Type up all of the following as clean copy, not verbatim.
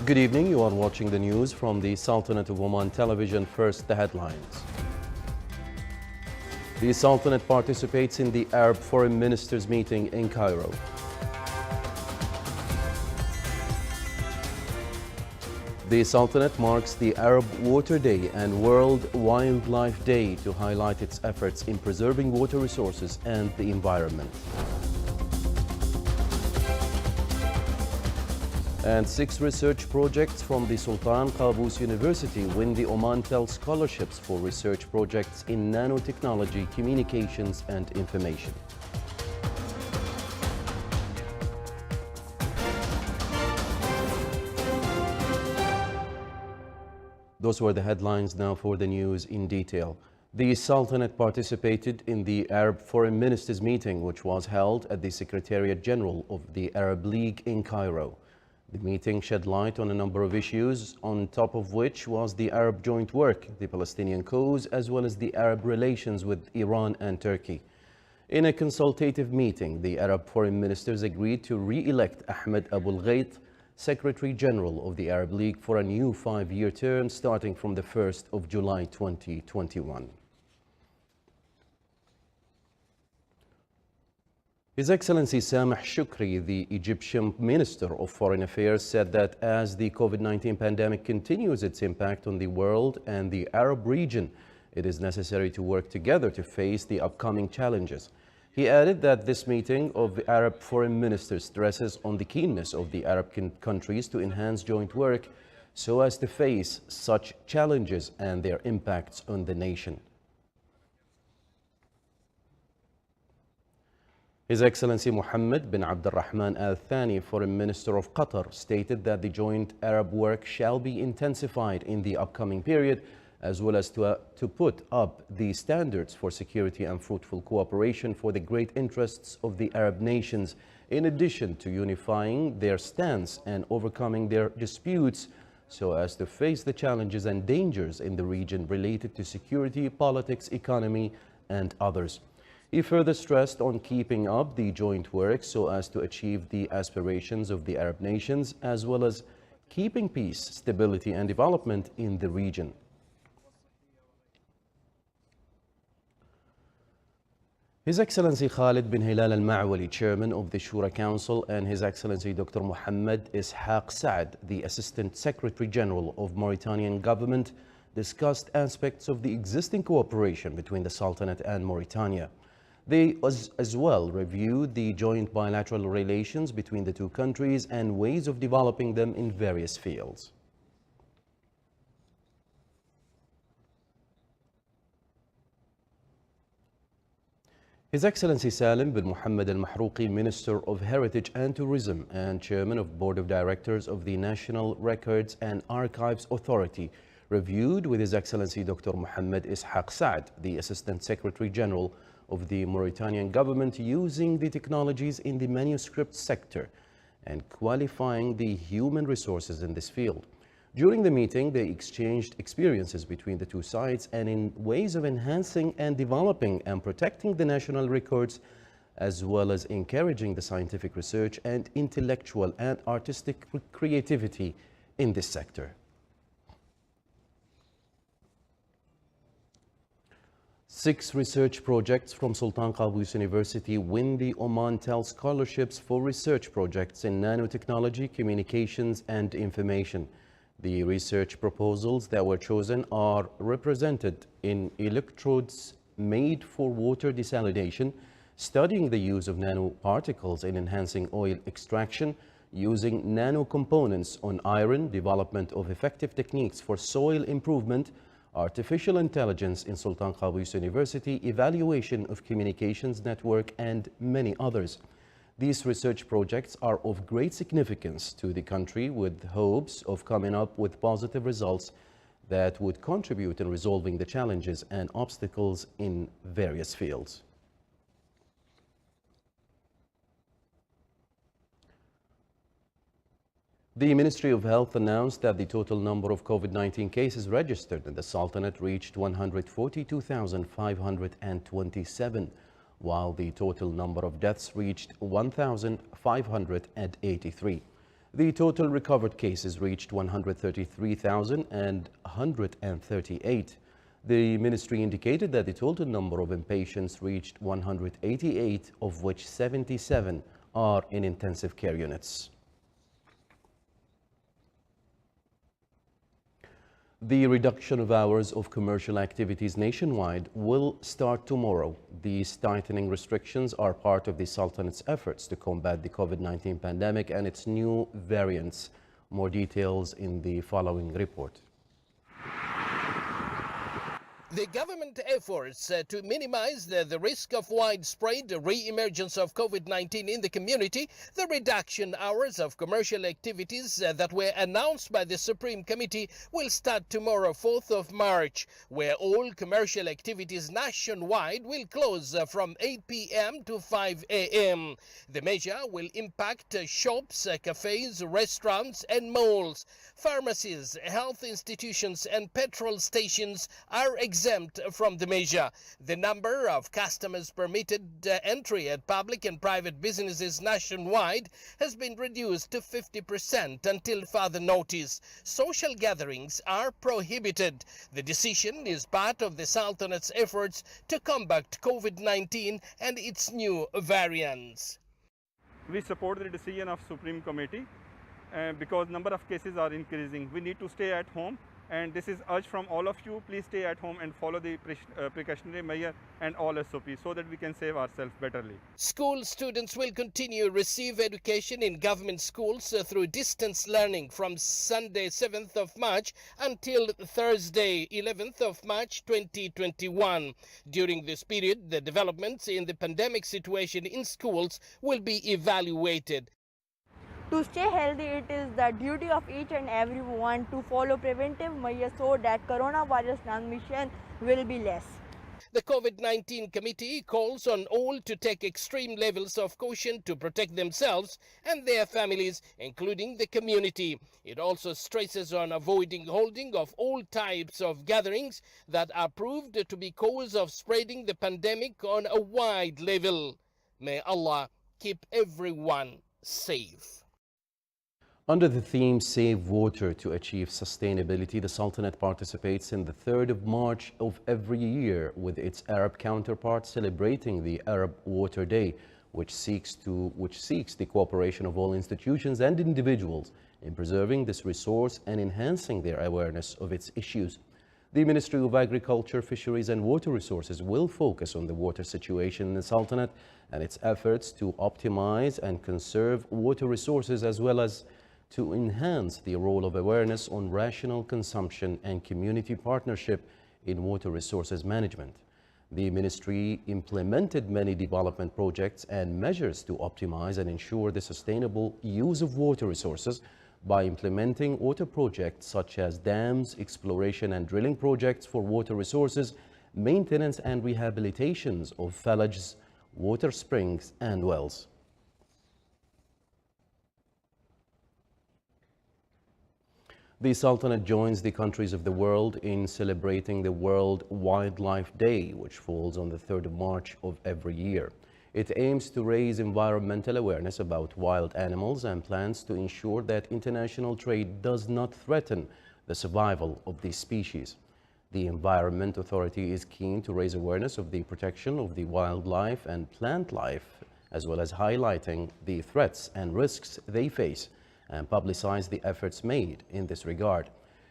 Good evening. You are watching the news from the Sultanate of Oman television. First, the headlines. The Sultanate participates in the Arab Foreign Ministers meeting in Cairo. The Sultanate marks the Arab Water Day and World Wildlife Day to highlight its efforts in preserving water resources and the environment. And 6 research projects from the Sultan Qaboos University win the Oman-Tel scholarships for research projects in nanotechnology, communications and information. Those were the headlines. Now for the news in detail. The Sultanate participated in the Arab Foreign Ministers meeting, which was held at the Secretariat General of the Arab League in Cairo. The meeting shed light on a number of issues, on top of which was the Arab joint work, the Palestinian cause, as well as the Arab relations with Iran and Turkey. In a consultative meeting, the Arab foreign ministers agreed to re-elect Ahmed Abul Ghait, Secretary General of the Arab League, for a new 5-year term starting from the 1st of July 2021. His Excellency Sameh Shukri, the Egyptian Minister of Foreign Affairs, said that as the COVID-19 pandemic continues its impact on the world and the Arab region, it is necessary to work together to face the upcoming challenges. He added that this meeting of the Arab foreign ministers stresses on the keenness of the Arab countries to enhance joint work so as to face such challenges and their impacts on the nation. His Excellency Mohammed bin Abdulrahman Al Thani, Foreign Minister of Qatar, stated that the joint Arab work shall be intensified in the upcoming period, as well as to put up the standards for security and fruitful cooperation for the great interests of the Arab nations, in addition to unifying their stance and overcoming their disputes so as to face the challenges and dangers in the region related to security, politics, economy, and others. He further stressed on keeping up the joint work so as to achieve the aspirations of the Arab nations, as well as keeping peace, stability, and development in the region. His Excellency Khalid bin Hilal Al-Ma'wali, Chairman of the Shura Council, and His Excellency Dr. Mohammed Ishaq Saad, the Assistant Secretary General of Mauritanian Government, discussed aspects of the existing cooperation between the Sultanate and Mauritania. They as well reviewed the joint bilateral relations between the two countries and ways of developing them in various fields. His Excellency Salim bin Muhammad Al-Mahrouqi, Minister of Heritage and Tourism and Chairman of Board of Directors of the National Records and Archives Authority, reviewed with His Excellency Dr. Mohammed Ishaq Saad, the Assistant Secretary General of the Mauritanian government, using the technologies in the manuscript sector and qualifying the human resources in this field. During the meeting, they exchanged experiences between the two sides and in ways of enhancing and developing and protecting the national records, as well as encouraging the scientific research and intellectual and artistic creativity in this sector. 6 research projects from Sultan Qaboos University win the Oman-Tel scholarships for research projects in nanotechnology, communications, and information. The research proposals that were chosen are represented in electrodes made for water desalination, studying the use of nanoparticles in enhancing oil extraction, using nano components on iron, development of effective techniques for soil improvement, artificial intelligence in Sultan Qaboos University, evaluation of communications network, and many others. These research projects are of great significance to the country, with hopes of coming up with positive results that would contribute in resolving the challenges and obstacles in various fields. The Ministry of Health announced that the total number of COVID-19 cases registered in the Sultanate reached 142,527, while the total number of deaths reached 1,583. The total recovered cases reached 133,138. The ministry indicated that the total number of inpatients reached 188, of which 77 are in intensive care units. The reduction of hours of commercial activities nationwide will start tomorrow. These tightening restrictions are part of the Sultanate's efforts to combat the COVID-19 pandemic and its new variants. More details in the following report. The government efforts to minimize the risk of widespread re-emergence of COVID-19 in the community, the reduction hours of commercial activities that were announced by the Supreme Committee will start tomorrow, 4th of March, where all commercial activities nationwide will close from 8 p.m. to 5 a.m. The measure will impact shops, cafes, restaurants and malls. Pharmacies, health institutions and petrol stations are exempt from the measure. The number of customers permitted entry at public and private businesses nationwide has been reduced to 50% until further notice. Social gatherings are prohibited. The decision is part of the Sultanate's efforts to combat COVID-19 and its new variants. We support the decision of Supreme Committee because number of cases are increasing. We need to stay at home, and this is urged from all of you. Please stay at home and follow the precautionary measure and all SOPs so that we can save ourselves betterly. School students will continue to receive education in government schools through distance learning from Sunday 7th of March until Thursday 11th of March 2021. During this period, the developments in the pandemic situation in schools will be evaluated. To stay healthy, it is the duty of each and everyone to follow preventive measures so that coronavirus transmission will be less. The COVID-19 committee calls on all to take extreme levels of caution to protect themselves and their families, including the community. It also stresses on avoiding holding of all types of gatherings that are proved to be cause of spreading the pandemic on a wide level. May Allah keep everyone safe. Under the theme Save Water to Achieve Sustainability, the Sultanate participates in the 3rd of March of every year with its Arab counterpart, celebrating the Arab Water Day, which seeks the cooperation of all institutions and individuals in preserving this resource and enhancing their awareness of its issues. The Ministry of Agriculture, Fisheries and Water Resources will focus on the water situation in the Sultanate and its efforts to optimize and conserve water resources, as well as to enhance the role of awareness on rational consumption and community partnership in water resources management. The ministry implemented many development projects and measures to optimize and ensure the sustainable use of water resources by implementing water projects such as dams, exploration and drilling projects for water resources, maintenance and rehabilitations of villages, water springs and wells. The Sultanate joins the countries of the world in celebrating the World Wildlife Day, which falls on the 3rd of March of every year. It aims to raise environmental awareness about wild animals and plans to ensure that international trade does not threaten the survival of these species. The Environment Authority is keen to raise awareness of the protection of the wildlife and plant life, as well as highlighting the threats and risks they face, and publicize the efforts made in this regard.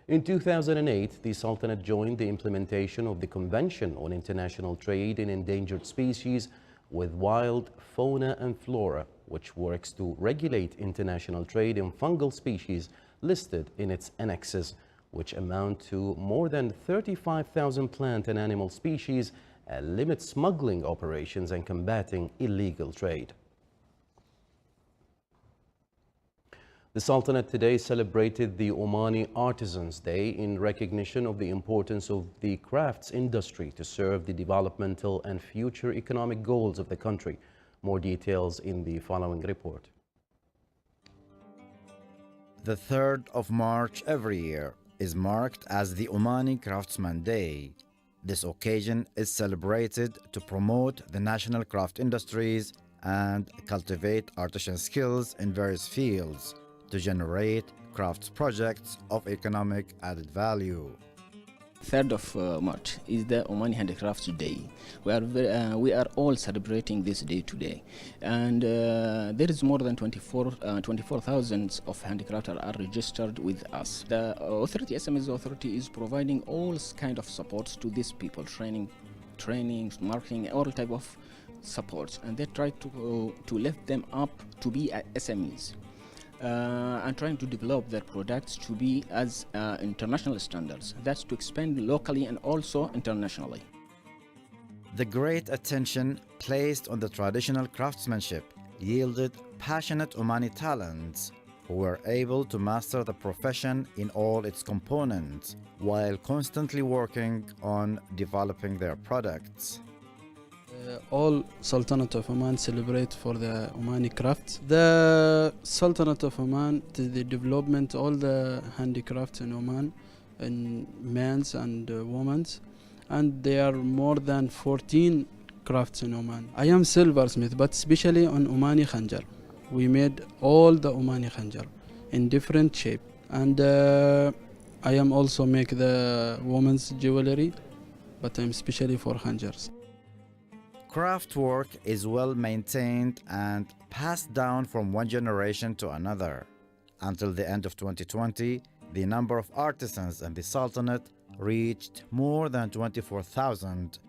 In 2008, the Sultanate joined the implementation of the Convention on International Trade in Endangered Species with Wild Fauna and Flora, which works to regulate international trade in fungal species listed in its annexes, which amount to more than 35,000 plant and animal species, and limits smuggling operations and combating illegal trade. The Sultanate today celebrated the Omani Artisans Day in recognition of the importance of the crafts industry to serve the developmental and future economic goals of the country. More details in the following report. The 3rd of March every year is marked as the Omani Craftsman Day. This occasion is celebrated to promote the national craft industries and cultivate artisan skills in various fields to generate crafts projects of economic added value. 3rd of March is the Omani Handicrafts Day. We are all celebrating this day today, and there is more than 24,000 of handicrafters are registered with us. The authority, SMEs Authority, is providing all kind of supports to these people, trainings, marketing, all type of supports, and they try to lift them up to be SMEs. And trying to develop their products to be as international standards. That's to expand locally and also internationally. The great attention placed on the traditional craftsmanship yielded passionate Omani talents who were able to master the profession in all its components while constantly working on developing their products. All Sultanate of Oman celebrate for the Omani crafts. The Sultanate of Oman, the development, all the handicrafts in Oman, in men's and women's, and there are more than 14 crafts in Oman. I am silversmith, but especially on Omani khanjar. We made all the Omani khanjar in different shape, and I am also make the women's jewelry, but I'm especially for khanjars. Craft work is well maintained and passed down from one generation to another. Until the end of 2020, the number of artisans in the Sultanate reached more than 24,000,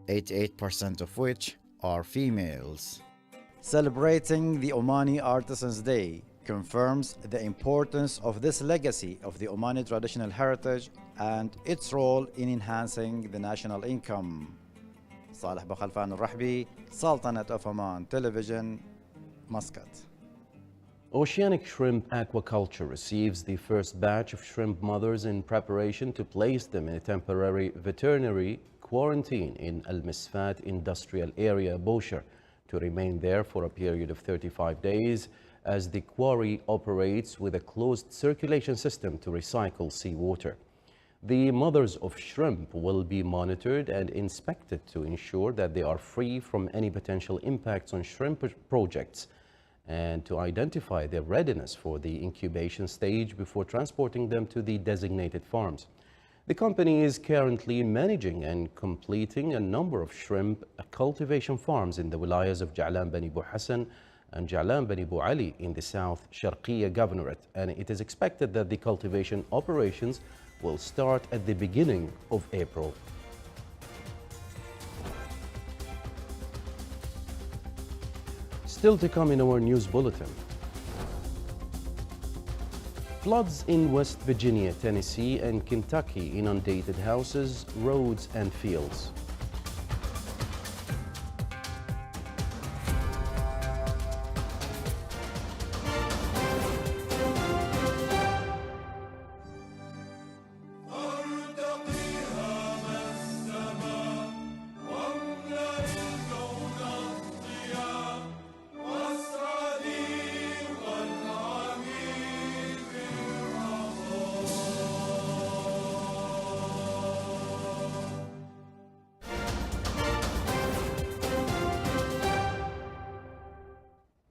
88% of which are females. Celebrating the Omani Artisans Day confirms the importance of this legacy of the Omani traditional heritage and its role in enhancing the national income. صالح بخلفان الرحبي, Sultanate of Oman Television, Muscat. Oceanic shrimp aquaculture receives the first batch of shrimp mothers in preparation to place them in a temporary veterinary quarantine in Al Misfat Industrial Area, Bosher, to remain there for a period of 35 days as the quarry operates with a closed circulation system to recycle seawater. The mothers of shrimp will be monitored and inspected to ensure that they are free from any potential impacts on shrimp projects and to identify their readiness for the incubation stage before transporting them to the designated farms. The company is currently managing and completing a number of shrimp cultivation farms in the wilayas of Ja'lan Bani Bu Hassan and Ja'lan Bani Bu Ali in the South Sharqiya Governorate, and it is expected that the cultivation operations will start at the beginning of April. Still to come in our news bulletin. Floods in West Virginia, Tennessee, and Kentucky inundated houses, roads, and fields.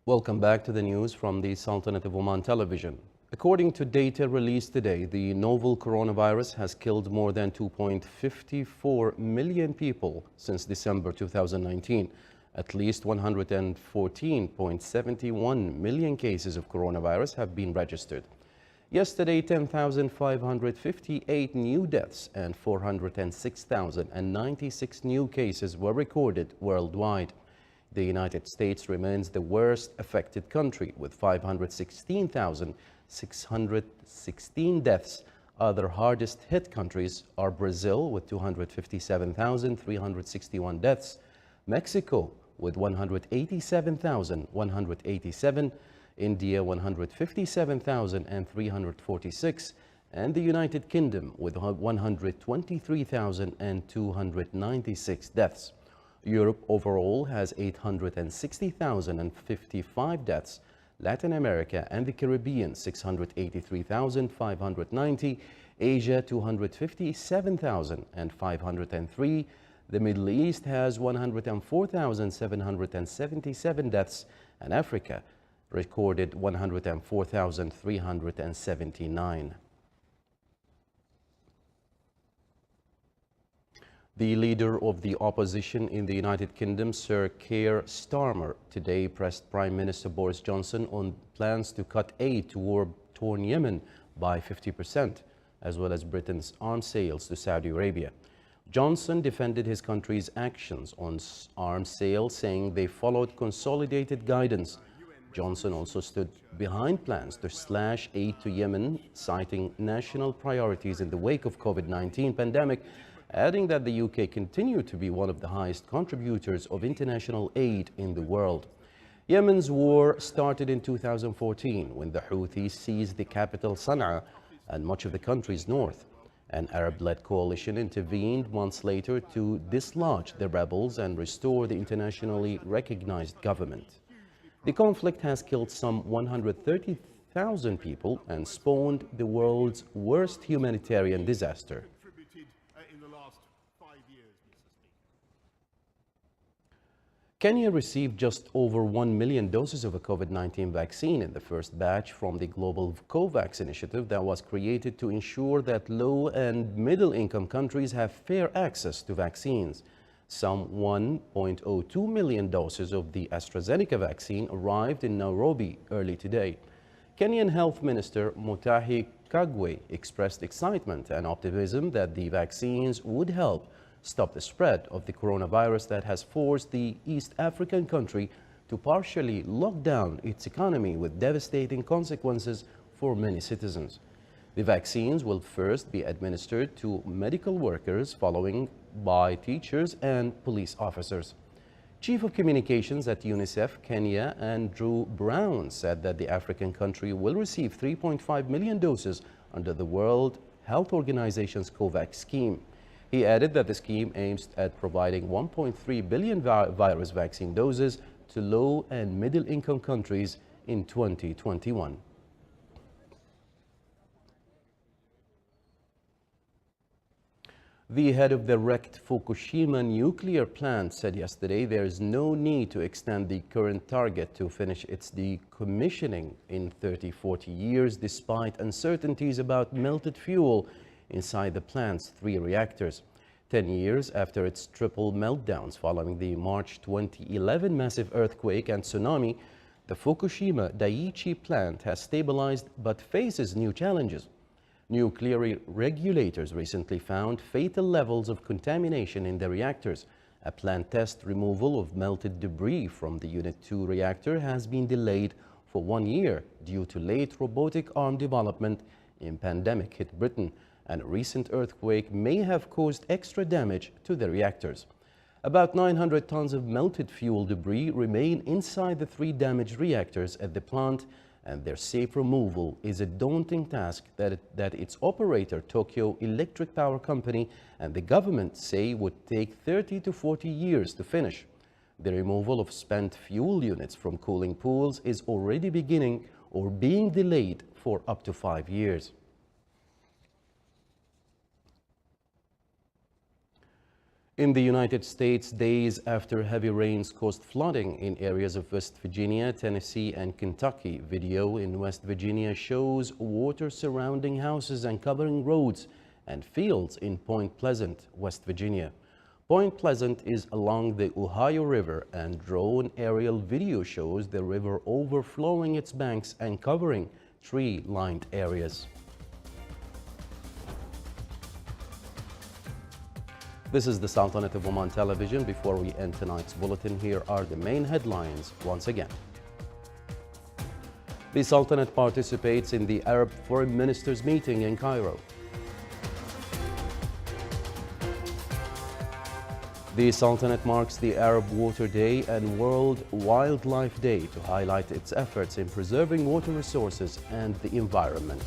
Welcome back to the news from the Sultanate of Oman Television. According to data released today, the novel coronavirus has killed more than 2.54 million people since December 2019. At least 114.71 million cases of coronavirus have been registered. Yesterday, 10,558 new deaths and 406,096 new cases were recorded worldwide. The United States remains the worst affected country with 516,616 deaths. Other hardest hit countries are Brazil with 257,361 deaths, Mexico with 187,187, India 157,346, and the United Kingdom with 123,296 deaths. Europe overall has 860,055 deaths, Latin America and the Caribbean 683,590, Asia 257,503, the Middle East has 104,777 deaths, and Africa recorded 104,379. The leader of the opposition in the United Kingdom, Sir Keir Starmer, today pressed Prime Minister Boris Johnson on plans to cut aid to war-torn Yemen by 50%, as well as Britain's arms sales to Saudi Arabia. Johnson defended his country's actions on arms sales, saying they followed consolidated guidance. Johnson also stood behind plans to slash aid to Yemen, citing national priorities in the wake of COVID-19 pandemic, adding that the UK continued to be one of the highest contributors of international aid in the world. Yemen's war started in 2014 when the Houthis seized the capital Sana'a and much of the country's north. An Arab-led coalition intervened months later to dislodge the rebels and restore the internationally recognized government. The conflict has killed some 130,000 people and spawned the world's worst humanitarian disaster. Kenya received just over 1 million doses of a COVID-19 vaccine in the first batch from the global COVAX initiative that was created to ensure that low and middle-income countries have fair access to vaccines. Some 1.02 million doses of the AstraZeneca vaccine arrived in Nairobi early today. Kenyan Health Minister Mutahi Kagwe expressed excitement and optimism that the vaccines would help stop the spread of the coronavirus that has forced the East African country to partially lock down its economy with devastating consequences for many citizens. The vaccines will first be administered to medical workers, following by teachers and police officers. Chief of Communications at UNICEF Kenya, Andrew Brown, said that the African country will receive 3.5 million doses under the World Health Organization's COVAX scheme. He added that the scheme aims at providing 1.3 billion virus vaccine doses to low and middle-income countries in 2021. The head of the wrecked Fukushima nuclear plant said yesterday there is no need to extend the current target to finish its decommissioning in 30-40 years, despite uncertainties about melted fuel inside the plant's 3 reactors. 10 years after its triple meltdowns following the March 2011 massive earthquake and tsunami, the Fukushima Daiichi plant has stabilized but faces new challenges. Nuclear regulators recently found fatal levels of contamination in the reactors. A plant test removal of melted debris from the Unit 2 reactor has been delayed for 1 year due to late robotic arm development in pandemic hit Britain, and a recent earthquake may have caused extra damage to the reactors. About 900 tons of melted fuel debris remain inside the 3 damaged reactors at the plant, and their safe removal is a daunting task that its operator, Tokyo Electric Power Company, and the government say would take 30 to 40 years to finish. The removal of spent fuel units from cooling pools is already beginning or being delayed for up to 5 years. In the United States, days after heavy rains caused flooding in areas of West Virginia, Tennessee, and Kentucky, video in West Virginia shows water surrounding houses and covering roads and fields in Point Pleasant, West Virginia. Point Pleasant is along the Ohio River, and drone aerial video shows the river overflowing its banks and covering tree-lined areas. This is the Sultanate of Oman television. Before we end tonight's bulletin, here are the main headlines once again. The Sultanate participates in the Arab Foreign Ministers meeting in Cairo. The Sultanate marks the Arab Water Day and World Wildlife Day to highlight its efforts in preserving water resources and the environment.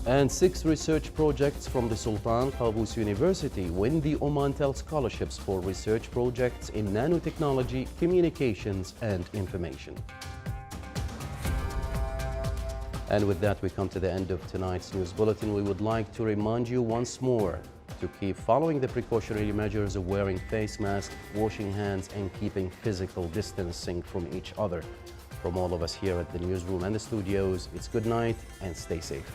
And 6 research projects from the Sultan Qaboos University win the Omantel scholarships for research projects in nanotechnology, communications, and information. And with that, we come to the end of tonight's news bulletin. We would like to remind you once more to keep following the precautionary measures of wearing face masks, washing hands, and keeping physical distancing from each other. From all of us here at the newsroom and the studios, it's good night and stay safe.